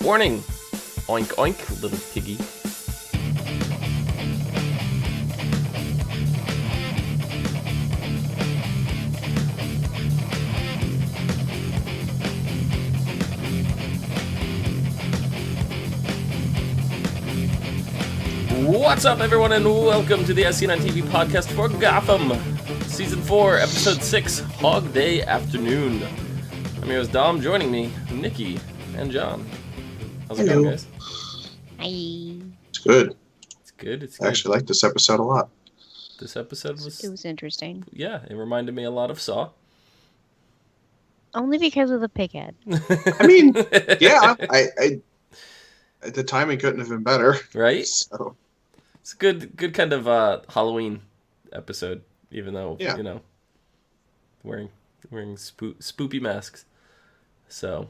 Warning! Oink oink, little piggy. What's up, everyone, and welcome to the ASOTV podcast for Gotham, Season 4, Episode 6, Hog Day Afternoon. I'm your host, Dom. Joining me, Nikki and John. How's it going, guys? Hi. It's good. It's good. I actually like this episode a lot. This episode It was interesting. Yeah, it reminded me a lot of Saw. Only because of the pig head. I mean, yeah, I at the time it couldn't have been better. Right? So It's a good kind of Halloween episode, even though, you know, wearing spoopy masks. So,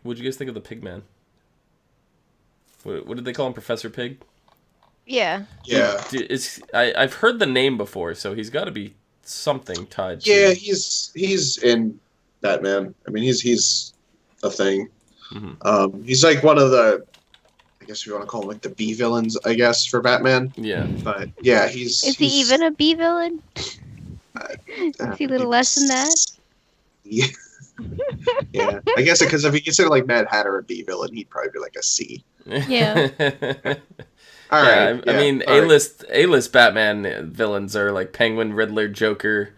what'd you guys think of the Pig Man? What did they call him, Professor Pig? Yeah. yeah, I've heard the name before, so he's got to be something tied to... yeah, he's in Batman. I mean, he's a thing. Mm-hmm. He's like one of the, I guess you want to call him like the B villains, I guess, for Batman. Yeah. But yeah, Is he even a B villain? Is he a little less than that? Yeah. Yeah, I guess because if you consider like Mad Hatter a B villain, he'd probably be like a C. Yeah. All right. I mean, A-list Batman villains are like Penguin, Riddler, Joker.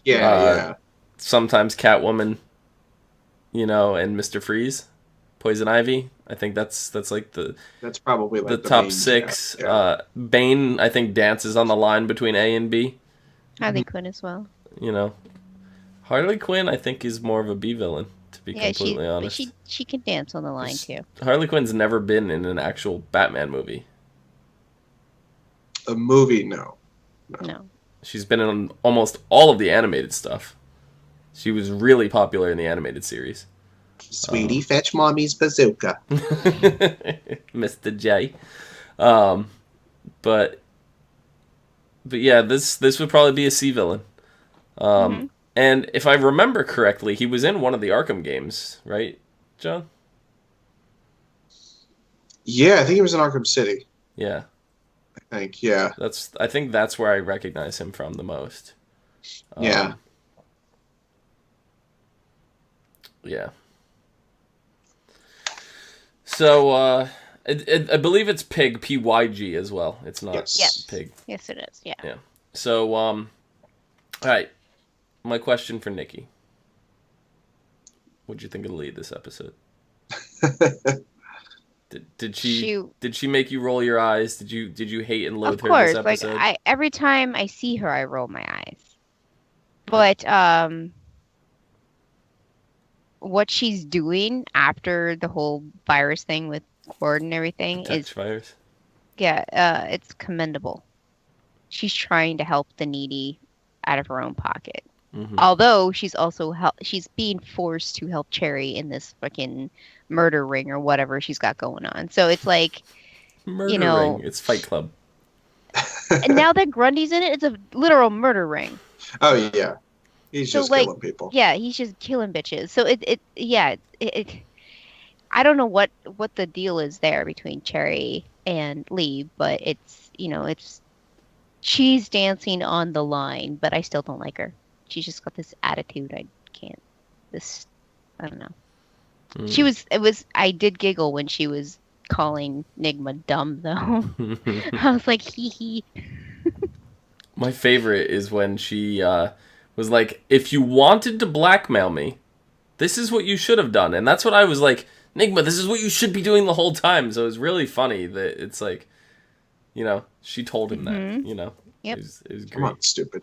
Yeah. Sometimes Catwoman, you know, and Mr. Freeze, Poison Ivy. I think that's like That's probably like the top main, 6. Yeah. Bane, I think, dances on the line between A and B. Harley Quinn as well. You know, Harley Quinn, I think, is more of a B villain, to be completely honest. But she can dance on the line too. Harley Quinn's never been in an actual Batman movie. A movie, no. No. She's been in almost all of the animated stuff. She was really popular in the animated series. Sweetie, fetch mommy's bazooka. Mr. J. But yeah, this would probably be a C villain. And if I remember correctly, he was in one of the Arkham games, right, John? Yeah, I think he was in Arkham City. Yeah. I think, yeah. I think that's where I recognize him from the most. Yeah. Yeah. So, I believe it's Pig, P-Y-G as well. It's not Pig. Yes, it is. Yeah. Yeah. So, all right. My question for Nikki. What'd you think of the lead this episode? Did she make you roll your eyes? Did you hate and loathe her this episode? Of course. Every time I see her, I roll my eyes. But what she's doing after the whole virus thing with Cord and everything is virus. Yeah, it's commendable. She's trying to help the needy out of her own pocket. Mm-hmm. Although she's also she's being forced to help Cherry in this fucking murder ring or whatever she's got going on. So it's like, murder ring. It's Fight Club. And now that Grundy's in it, it's a literal murder ring. Oh yeah, he's just killing people. Yeah, he's just killing bitches. So it I don't know what the deal is there between Cherry and Lee, but it's she's dancing on the line, but I still don't like her. She's just got this attitude. I don't know. I did giggle when she was calling Nigma dumb, though. I was like, hee hee. My favorite is when she was like, if you wanted to blackmail me, this is what you should have done. And that's what I was like, Nigma, this is what you should be doing the whole time. So it was really funny that it's like, you know, she told him that, you know. Yep. It was great. Come on, stupid.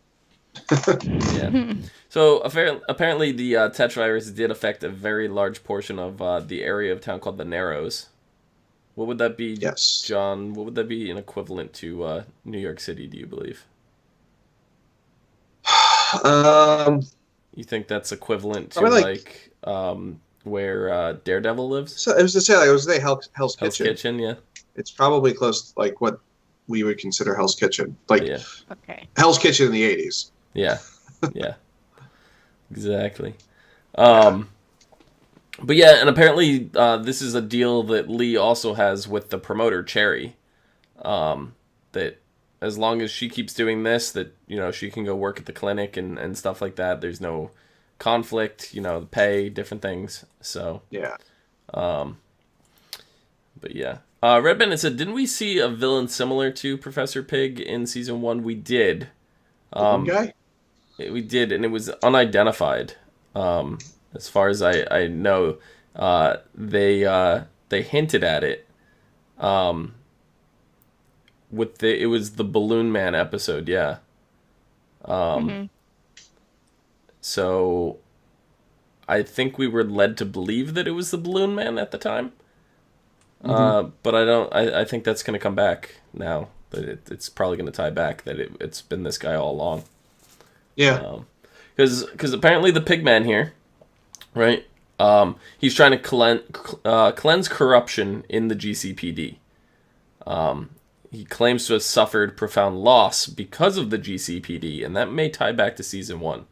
Yeah. So apparently the Tetravirus did affect a very large portion of the area of town called the Narrows. What would that be, Yes. John? What would that be an equivalent to New York City, do you believe? You think that's equivalent to where Daredevil lives? So it was to say, like, it was Hell's Kitchen. Kitchen, yeah. It's probably close to like what we would consider Hell's Kitchen. Like Yeah. Okay. Hell's Kitchen in the 80s. Yeah. Yeah. Exactly. Yeah. But yeah, and apparently this is a deal that Lee also has with the promoter Cherry. That as long as she keeps doing this, that she can go work at the clinic and stuff like that. There's no conflict, pay, different things. So, Yeah. but yeah. Red Bandit said, didn't we see a villain similar to Professor Pig in season 1? We did. One guy? We did, and it was unidentified. As far as I know, they hinted at it. It was the Balloon Man episode, yeah. So I think we were led to believe that it was the Balloon Man at the time. But I think that's going to come back now. That it's probably going to tie back that it's been this guy all along. Yeah. Because apparently the Pigman here, right? He's trying to cleanse corruption in the GCPD. He claims to have suffered profound loss because of the GCPD, and that may tie back to season 1.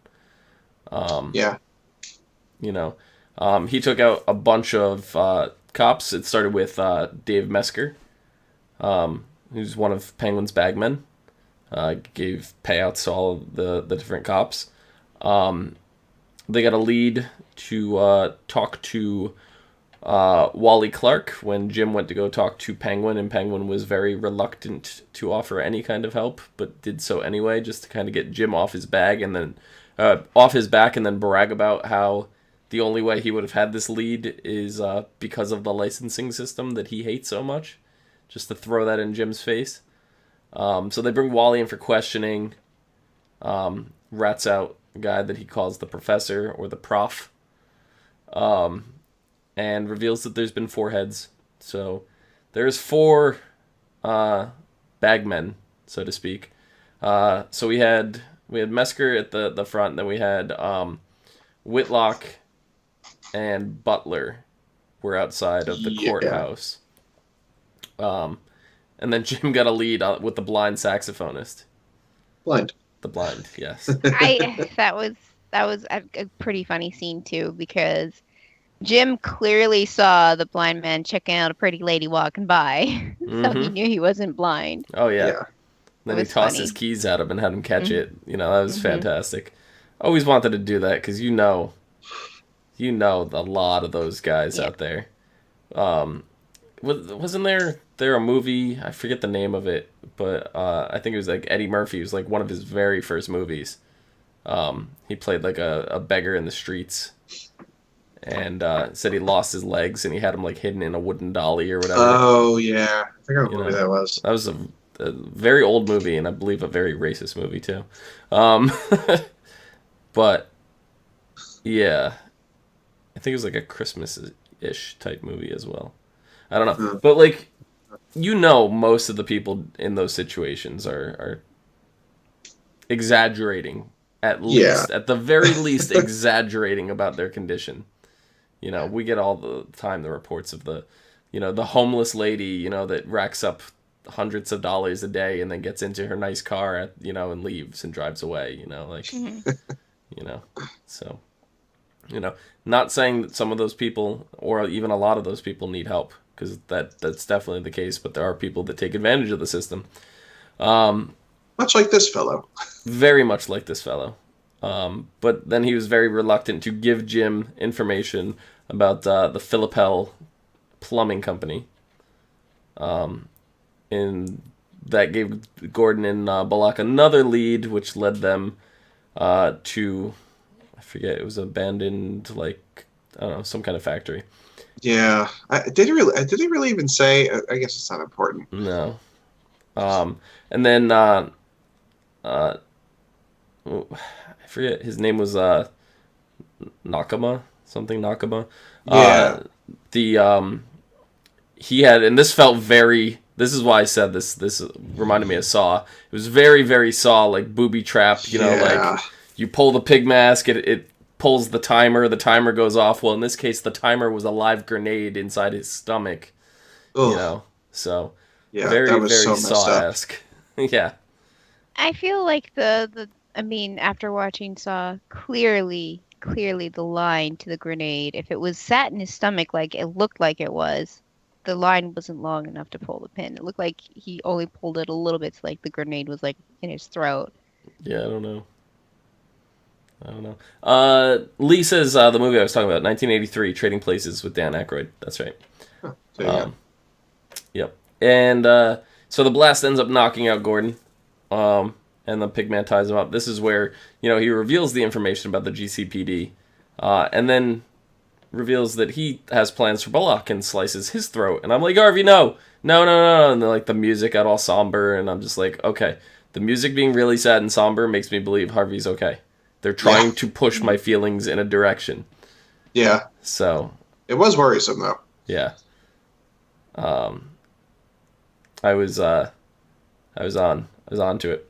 Yeah. He took out a bunch of cops. It started with Dave Mesker, who's one of Penguin's bagmen. Gave payouts to all of the different cops. They got a lead to talk to Wally Clark when Jim went to go talk to Penguin, and Penguin was very reluctant to offer any kind of help, but did so anyway, just to kind of get Jim off his back, and then brag about how the only way he would have had this lead is because of the licensing system that he hates so much, just to throw that in Jim's face. So they bring Wally in for questioning. Rats out a guy that he calls the professor or the prof. And reveals that there's been 4 heads. So there's 4 bagmen, so to speak. So we had Mesker at the front, then we had Whitlock and Butler were outside of the courthouse. And then Jim got a lead with the blind saxophonist. Blind. The blind, yes. That was a pretty funny scene too, because Jim clearly saw the blind man checking out a pretty lady walking by, so he knew he wasn't blind. Oh yeah. Yeah. Then he tossed his keys at him and had him catch it. That was fantastic. Always wanted to do that because a lot of those guys out there. Wasn't there a movie? I forget the name of it, but I think it was like Eddie Murphy. It was like one of his very first movies. He played like a beggar in the streets, and said he lost his legs and he had him like hidden in a wooden dolly or whatever. Oh yeah, I think I remember what that was. That was a very old movie, and I believe a very racist movie too. But yeah, I think it was like a Christmas-ish type movie as well. I don't know, but like most of the people in those situations are exaggerating, at the very least exaggerating about their condition. We get all the time the reports of the homeless lady, that racks up hundreds of dollars a day and then gets into her nice car and leaves and drives away, so, not saying that some of those people or even a lot of those people need help, because that's definitely the case, but there are people that take advantage of the system. Much like this fellow. Very much like this fellow. But then he was very reluctant to give Jim information about the Philippel Plumbing Company. And that gave Gordon and Bullock another lead, which led them to, I forget, it was abandoned, like, I don't know, some kind of factory. Yeah. Did he really even say? I guess it's not important. No. And then I forget, his name was Nakama, something Nakama. Yeah. He had, and this felt very, this is why I said this reminded me of Saw. It was very, very Saw, like booby trap, like you pull the pig mask, it pulls the timer goes off. Well, in this case, the timer was a live grenade inside his stomach, so very, that was very so Saw-esque. Yeah. I feel like I mean, after watching Saw, clearly the line to the grenade, if it was sat in his stomach like it looked like it was, the line wasn't long enough to pull the pin. It looked like he only pulled it a little bit, so like the grenade was like in his throat. Yeah, I don't know. Lee says the movie I was talking about, 1983, Trading Places with Dan Aykroyd. That's right. Huh, there you go. Yep. And so the blast ends up knocking out Gordon, and the Pigman ties him up. This is where, he reveals the information about the GCPD, and then reveals that he has plans for Bullock and slices his throat. And I'm like, Harvey, no. And then, like, the music got all somber, and I'm just like, okay. The music being really sad and somber makes me believe Harvey's okay. They're trying to push my feelings in a direction. Yeah. So. It was worrisome, though. Yeah. I was on to it.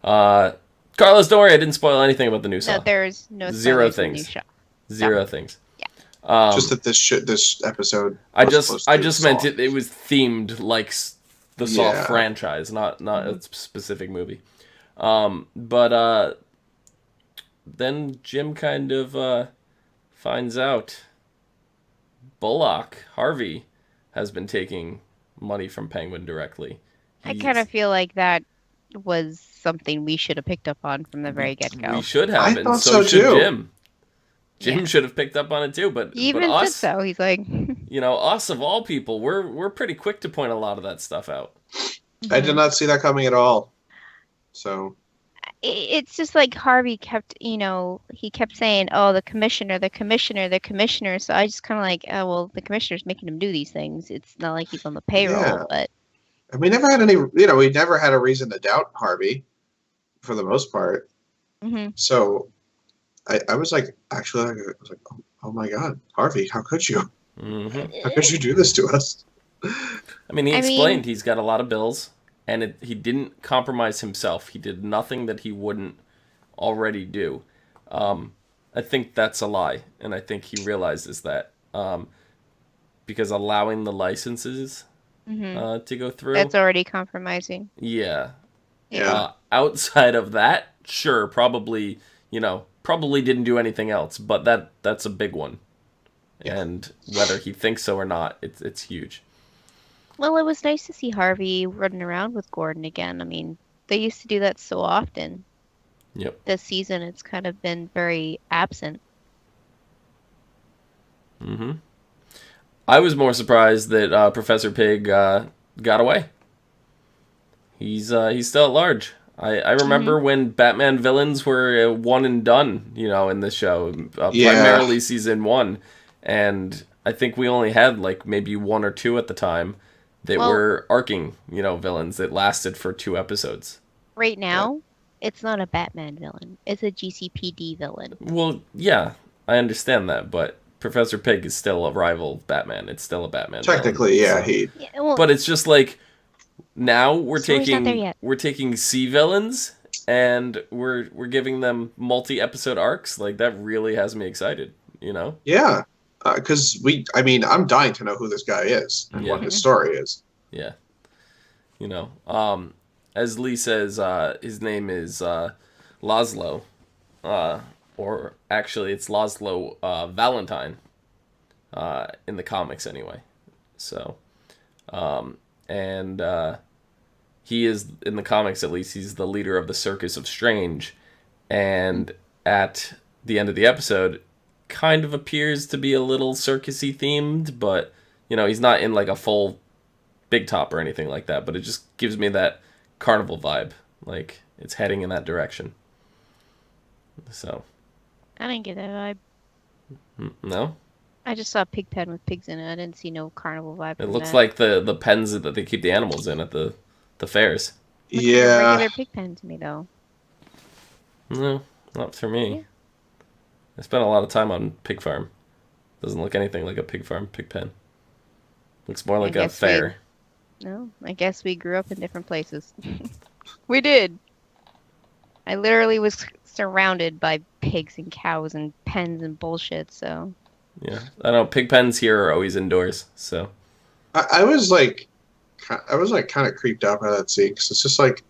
Carlos, don't worry, I didn't spoil anything about the new Saw. No, there's no Zero spoilers in the things. new show. Zero things. Yeah. Just that this episode. I was just supposed to meant Saw. it was themed like the Saw Yeah. franchise, not a specific movie. But then Jim kind of finds out Bullock, Harvey, has been taking money from Penguin directly. I kind of feel like that was something we should have picked up on from the very get-go. We should have, I and thought so so should too. Jim. Jim should have picked up on it too, but He even us, said so. He's like, us of all people, we're pretty quick to point a lot of that stuff out. I did not see that coming at all. So. It's just like Harvey kept, he kept saying, "Oh, the commissioner." So I just kind of like, oh, well, the commissioner's making him do these things. It's not like he's on the payroll, Yeah. but. And we never had any, we never had a reason to doubt Harvey, for the most part. Mm-hmm. So, I was like, oh my God, Harvey, how could you? Mm-hmm. How could you do this to us? I mean, he explained he's got a lot of bills, and he didn't compromise himself. He did nothing that he wouldn't already do. I think that's a lie, and I think he realizes that. Because allowing the licenses to go through... That's already compromising. Yeah. Yeah. Outside of that, sure, probably didn't do anything else, but that's a big one. Yeah. And whether he thinks so or not, it's huge. Well, it was nice to see Harvey running around with Gordon again. I mean, they used to do that so often. Yep. This season, it's kind of been very absent. Mm-hmm. I was more surprised that Professor Pig got away. He's still at large. I remember when Batman villains were one and done, in this show, primarily season 1, and I think we only had like maybe 1 or 2 at the time that were arcing, villains that lasted for 2 episodes. Right now, it's not a Batman villain; it's a GCPD villain. Well, yeah, I understand that, but Professor Pig is still a rival Batman. It's still a Batman. Technically, villain, Yeah, but it's just like now we're Story's not there yet. taking C villains and we're giving them multi-episode arcs. Like that really has me excited. Yeah. Because I'm dying to know who this guy is and what his story is. Yeah. As Lee says, his name is Laszlo. Or actually, it's Laszlo Valentine in the comics, anyway. So, he is, in the comics at least, he's the leader of the Circus of Strange. And at the end of the episode, kind of appears to be a little circusy themed, but, he's not in like a full big top or anything like that. But it just gives me that carnival vibe. Like, it's heading in that direction. So... I didn't get that vibe. No? I just saw a pig pen with pigs in it. I didn't see no carnival vibe. It looks like the pens that they keep the animals in at the fairs. Looks like a regular pig pen to me, though. No, not for me. Yeah. I spent a lot of time on Pig Farm. Doesn't look anything like a pig farm, pig pen. Looks more like a fair. No, I guess we grew up in different places. We did. I literally was surrounded by pigs and cows and pens and bullshit, so... Yeah, I don't know, pig pens here are always indoors, so... I was kind of creeped out by that scene, because it's just like...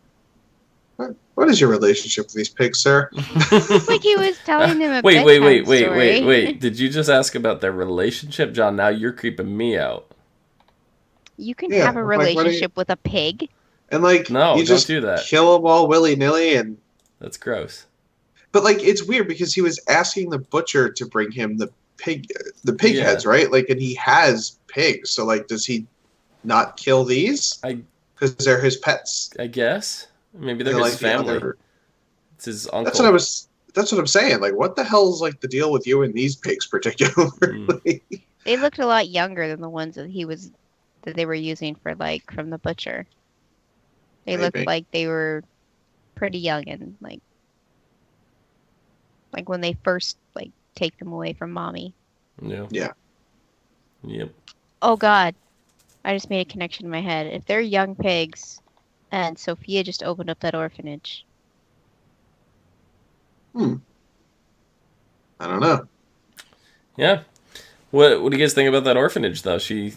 What is your relationship with these pigs, sir? It's like he was telling them a wait, bedtime story. Did you just ask about their relationship, John? Now you're creeping me out. You can Yeah, have a like, what are you... relationship with a pig. And like, No, you don't just do that. kill them all willy-nilly, and That's gross. but like, it's weird because he was asking the butcher to bring him the pig Yeah. heads, right? Like, and he has pigs, so like, does he not kill these? Because they're his pets. I guess maybe they're And, his like, family. other... It's his uncle. That's what I'm saying. Like, what the hell's like the deal with you and these pigs particularly? They looked a lot younger than the ones that they were using for like from the butcher. They looked like they were pretty young and like when they first like take them away from mommy. Yeah. Yeah. Yep. Oh God, I just made a connection in my head. If they're young pigs, and Sophia just opened up that orphanage. I don't know. Yeah. What do you guys think about that orphanage though? She's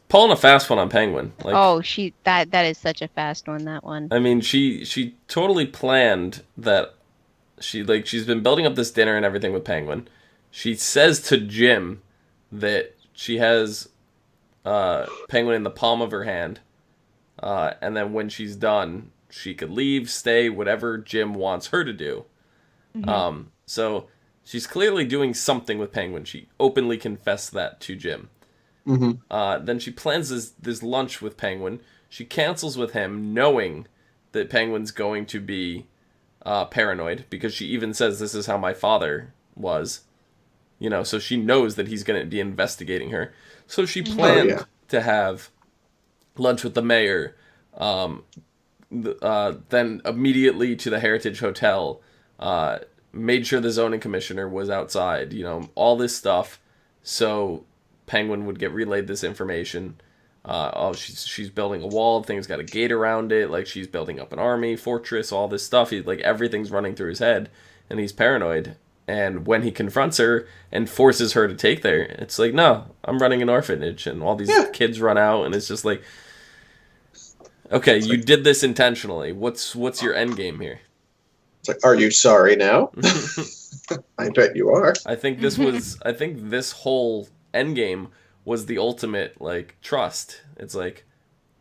pulling a fast one on Penguin. Like, oh, that is such a fast one, that one. I mean, she totally planned that. She's been building up this dinner and everything with Penguin. She says to Jim that she has Penguin in the palm of her hand, and then when she's done, she could leave, stay, whatever Jim wants her to do. Mm-hmm. So she's clearly doing something with Penguin. She openly confessed that to Jim. Mm-hmm. Then she plans this lunch with Penguin. She cancels with him, knowing that Penguin's going to be paranoid, because she even says, "This is how my father was." You know, so she knows that he's going to be investigating her. So she planned to have lunch with the mayor, then immediately to the Heritage Hotel, made sure the zoning commissioner was outside, you know, all this stuff, so Penguin would get relayed this information. She's building a wall, things got a gate around it, like she's building up an army, fortress, all this stuff. Like everything's running through his head, and he's paranoid. And when he confronts her and forces her to take there, it's like, no, I'm running an orphanage, and all these kids run out, and it's just like, okay, you did this intentionally. What's your end game here? It's like, are you sorry now? I bet you are. I think this whole end game was the ultimate, like, trust. It's like,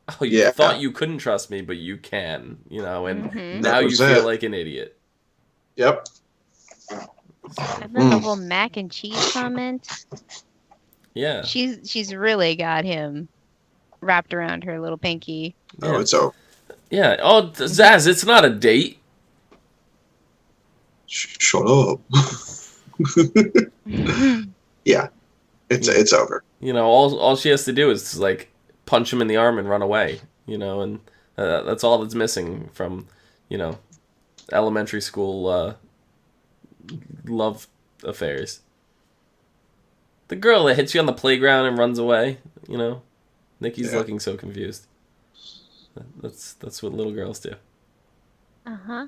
oh, you thought you couldn't trust me, but you can, you know, and now you feel like an idiot. Yep. And then the whole mac and cheese comment. Yeah. She's really got him wrapped around her little pinky. Oh, it's over. Yeah. Oh, Zaz, it's not a date. Shut up. Yeah. It's over. You know, all she has to do is, like, punch him in the arm and run away, you know, and that's all that's missing from, you know, elementary school love affairs. The girl that hits you on the playground and runs away, you know, Nikki's looking so confused. That's what little girls do. Uh-huh.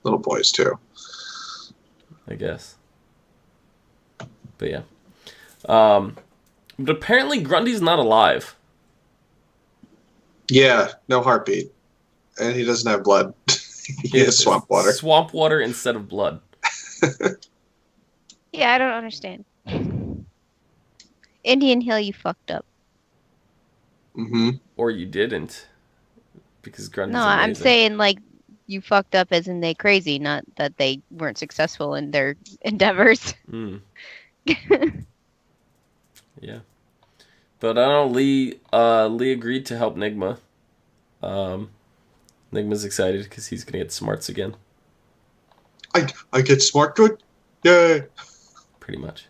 Little boys too, I guess. But yeah. But apparently Grundy's not alive. Yeah, no heartbeat. And he doesn't have blood. He has swamp water. Swamp water instead of blood. Yeah, I don't understand. Indian Hill, you fucked up. Mm-hmm. Or you didn't. Because Grundy's No, amazing. I'm saying, like, you fucked up as in they crazy, not that they weren't successful in their endeavors. Yeah. But I don't know, Lee agreed to help Nigma. Nigma's excited because he's going to get smarts again. I get smart good? Yay! Pretty much.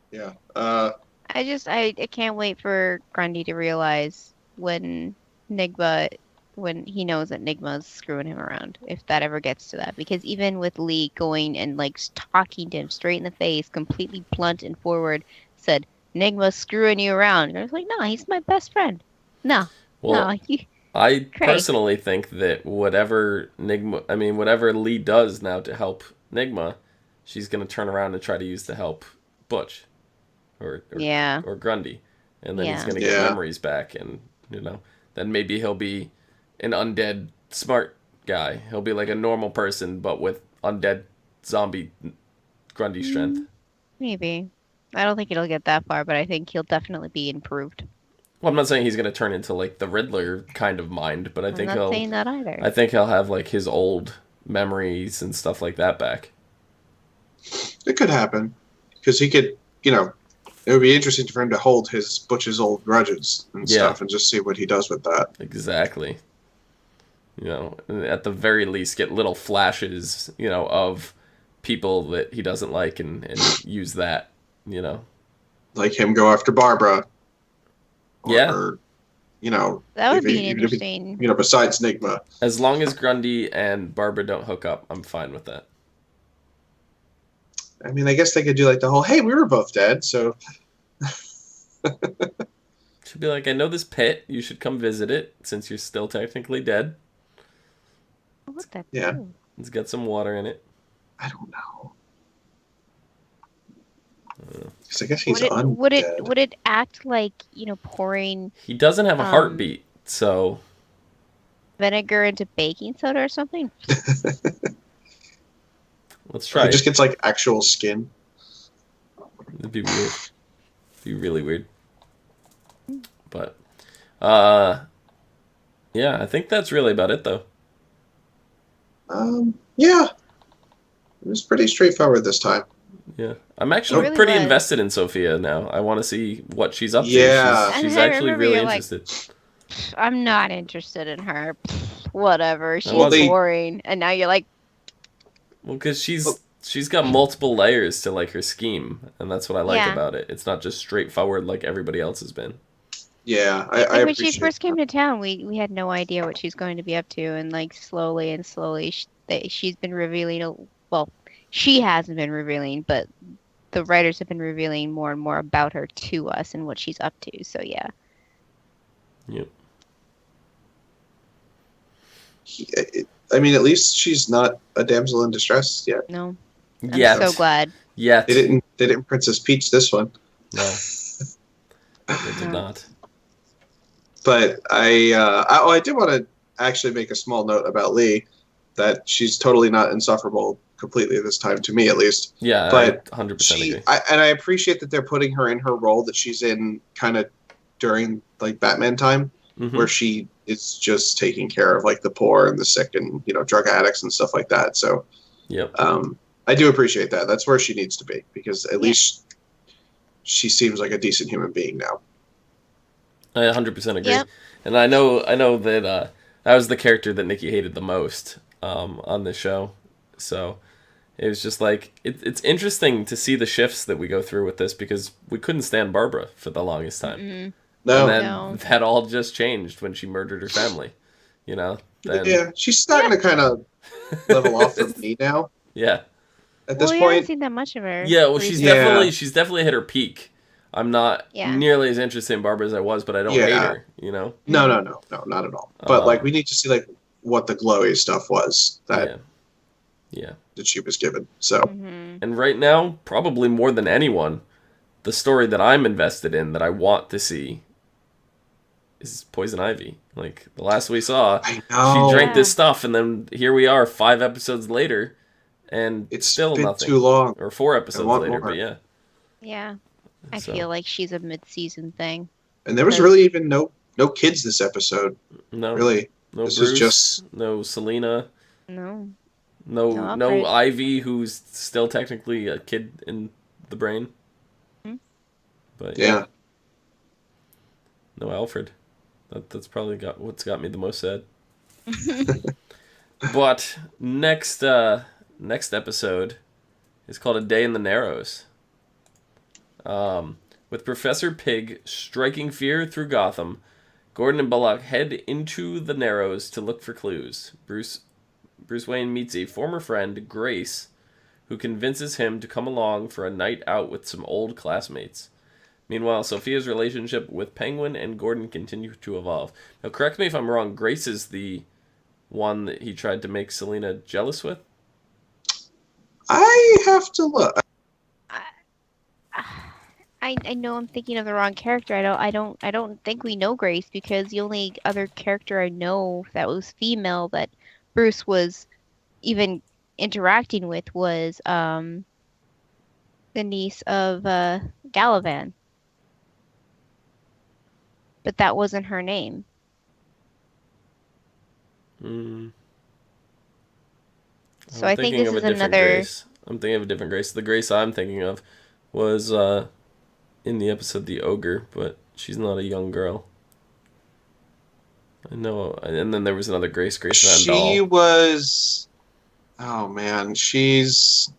Yeah. I can't wait for Grundy to realize when he knows that Nigma's screwing him around, if that ever gets to that. Because even with Lee going and, like, talking to him straight in the face, completely blunt and forward, said, Nigma's screwing you around. And I was like, no, he's my best friend. No. Well, no. I personally think that whatever Lee does now to help Nigma, she's going to turn around and try to use to help Butch. Or Grundy. And then he's going to get memories back, and, you know, then maybe he'll be an undead smart guy. He'll be like a normal person, but with undead zombie Grundy strength. Maybe. I don't think it'll get that far, but I think he'll definitely be improved. Well, I'm not saying he's gonna turn into like the Riddler kind of mind, but I I'm think not saying that either. I think he'll have like his old memories and stuff like that back. It could happen because he could, it would be interesting for him to hold Butch's old grudges and stuff, and just see what he does with that. Exactly. At the very least, get little flashes, of people that he doesn't like, and use that, Like him go after Barbara. Yeah. Or, that would be interesting. Besides Nigma. As long as Grundy and Barbara don't hook up, I'm fine with that. I mean, I guess they could do like the whole, hey, we were both dead, so... Should be like, I know this pit, you should come visit it, since you're still technically dead. What the Yeah. It's got some water in it. I don't know. Because I guess he's would it act like, pouring He doesn't have a heartbeat, so... vinegar into baking soda or something? Let's try it. Just gets like actual skin. It'd be weird. It'd be really weird. But, yeah, I think that's really about it, though. Yeah. It was pretty straightforward this time. Yeah. I'm actually really pretty was. invested in Sophia now. I want to see what she's up to. Yeah. She's And I actually remember really you're like, interested. I'm not interested in her. Whatever. She's Well, boring. And now you're like, Well, because she's got multiple layers to, like, her scheme, and that's what I like Yeah. about it. It's not just straightforward like everybody else has been. Yeah, I like when appreciate she first came to town, we had no idea what she's going to be up to, and like slowly she's been revealing. Well, she hasn't been revealing, but the writers have been revealing more and more about her to us and what she's up to. So yeah. Yep. I mean, at least she's not a damsel in distress yet. No. Yet. I'm so glad. Yet. They didn't Princess Peach this one. No. They did not. But I did want to actually make a small note about Lee, that she's totally not insufferable completely this time, to me at least. Yeah, but I 100% agree. I appreciate that they're putting her in her role that she's in kind of during like Batman time, where she is just taking care of like the poor and the sick and drug addicts and stuff like that. So Yep. I do appreciate that. That's where she needs to be, because at least she seems like a decent human being now. I 100% agree. Yep. And I know that that was the character that Nikki hated the most on this show. So it was just like, it's interesting to see the shifts that we go through with this, because we couldn't stand Barbara for the longest time. Mm-hmm. No. And then that all just changed when she murdered her family. Then, Yeah, she's starting to kind of level off from me now. Yeah. At this We point, haven't seen that much of her. Yeah, well, she's Yeah. definitely hit her peak. I'm not Yeah. nearly as interested in Barbara as I was, but I don't hate her, no, not at all. But like, we need to see like what the glowy stuff was that she was given. So, Mm-hmm. And right now, probably more than anyone, the story that I'm invested in, that I want to see, is Poison Ivy. Like, the last we saw, I know she drank this stuff, and then here we are 5 episodes later, and it's still been nothing. too long. Or 4 episodes want later, more. but yeah. Yeah. I So, feel like she's a mid-season thing. And there was really even no kids this episode. no, Really, no this Bruce, is just no Selena, No. no Alfred. Ivy, who's still technically a kid in the brain. Hmm. But yeah. no Alfred. That's probably what's got me the most sad. But next episode is called A Day in the Narrows. With Professor Pig striking fear through Gotham, Gordon and Bullock head into the Narrows to look for clues. Bruce Wayne meets a former friend, Grace, who convinces him to come along for a night out with some old classmates. Meanwhile, Sophia's relationship with Penguin and Gordon continue to evolve. Now, correct me if I'm wrong, Grace is the one that he tried to make Selena jealous with? I have to look. I know I'm thinking of the wrong character. I don't think we know Grace, because the only other character I know that was female that Bruce was even interacting with was the niece of Gallivan. But that wasn't her name. So I think this is another Grace. I'm thinking of a different Grace. The Grace I'm thinking of was in the episode The Ogre, but she's not a young girl. I know. And then there was another Grace Van Dahl. She was... Oh, man. She's...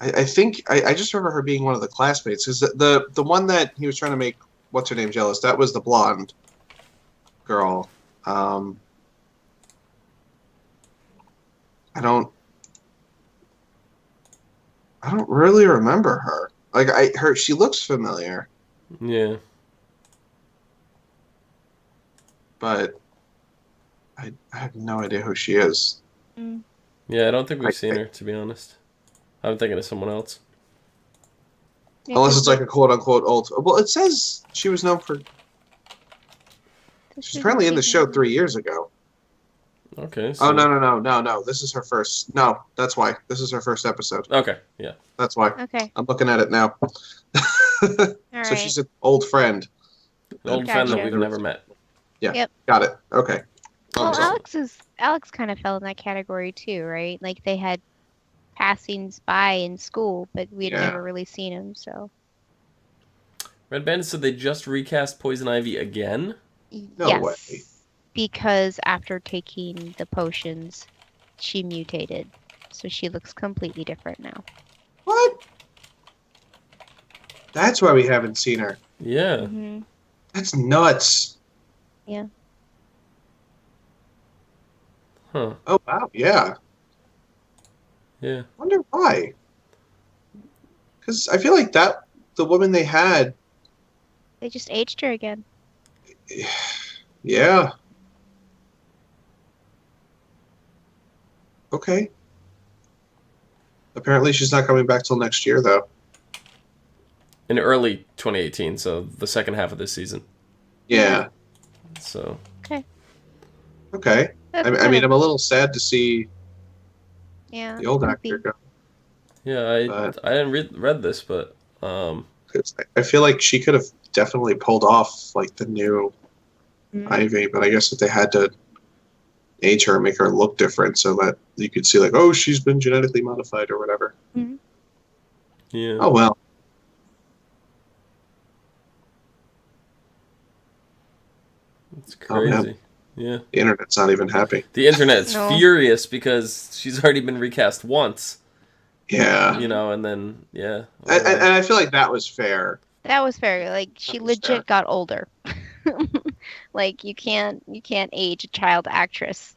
I think... I just remember her being one of the classmates. Because the one that he was trying to make what's-her-name jealous, that was the blonde girl. I don't really remember her. Like, she looks familiar. Yeah. But I have no idea who she is. Yeah, I don't think we've seen her, to be honest. I'm thinking of someone else. Unless it's like a quote-unquote old... Well, it says she was known for... She's apparently in the show 3 years ago. Okay. So... Oh, no. This is her first... No, that's why. This is her first episode. Okay, yeah. That's why. Okay. I'm looking at it now. So she's an old friend. An old friend that we've never met. Yeah. Yep. Got it. Okay. Well, Alex kind of fell in that category too, right? Like they had passings by in school, but we had never really seen him. So. Red Bandit said they just recast Poison Ivy again. No way. Because after taking the potions, she mutated, so she looks completely different now. What? That's why we haven't seen her. Yeah. Mm-hmm. That's nuts. Yeah. Huh. Oh, wow. Yeah. Yeah. Wonder why. Because I feel like the woman they had... They just aged her again. Yeah. Okay. Apparently she's not coming back till next year, though. In early 2018, so the second half of this season. Yeah. So. Okay. I mean, I'm a little sad to see the old actor go. Yeah, I hadn't read this, but... I feel like she could have definitely pulled off, like, the new Ivy, but I guess that they had to age her and make her look different so that you could see, like, oh, she's been genetically modified or whatever. Mm-hmm. Yeah. Oh, well. It's crazy. Yeah. The internet's not even happy. The internet's furious because she's already been recast once. Yeah. You know, and then, yeah. And I feel like that was fair. That was fair. Like, she legit got older. Like, you can't age a child actress.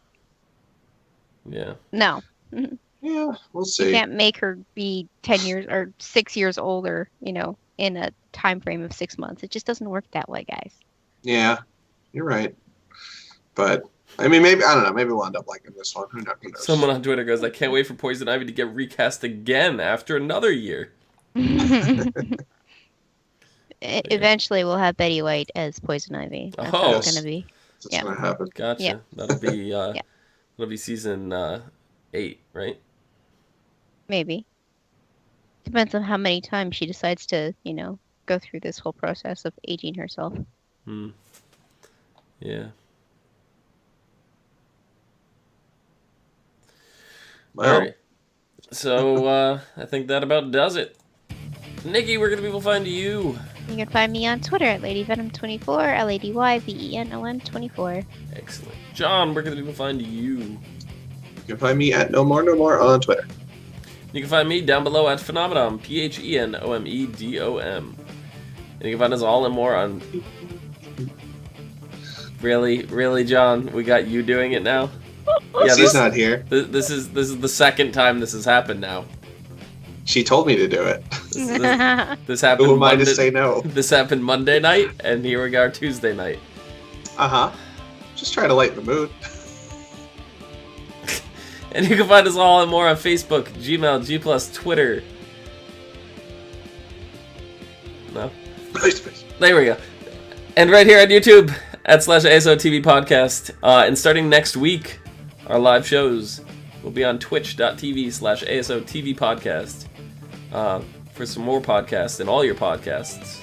Yeah. No. Yeah, we'll see. You can't make her be 10 years or 6 years older, you know, in a time frame of 6 months. It just doesn't work that way, guys. Yeah, you're right. But, I mean, maybe, I don't know, maybe we'll end up liking this one. Who knows? Someone on Twitter goes, I can't wait for Poison Ivy to get recast again after another year. Eventually, we'll have Betty White as Poison Ivy. That's what it's going to be. That's going to happen. Gotcha. Yeah. That'll be season 8, right? Maybe. Depends on how many times she decides to, you know, go through this whole process of aging herself. Yeah. Well, all right. So, I think that about does it. Nikki, where can people find you? You can find me on Twitter at LadyVenom24, LadyVenom24. Excellent. John, where can people find you? You can find me at No More on Twitter. You can find me down below at Phenomenon, PHENOMEDOM. And you can find us all and more on... Really, John? We got you doing it now? Yeah, she's not here. This is the second time this has happened now. She told me to do it. This happened. Who am I to say no? This happened Monday night, and here we are Tuesday night. Just try to lighten the mood. And you can find us all and more on Facebook, Gmail, G+, Twitter. No? There we go. And right here on YouTube, /ASOTV podcast. And starting next week, Our live shows will be on twitch.tv/ASOTV podcast for some more podcasts and all your podcasts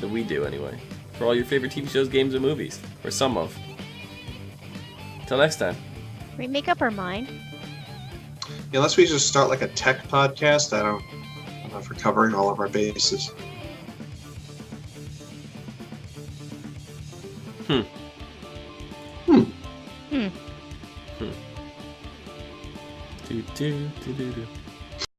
that we do anyway. For all your favorite TV shows, games, and movies. Or some of. Until next time. We make up our mind. Unless we just start like a tech podcast, I'm not for covering all of our bases. Hmm. Do, do, do, do, do.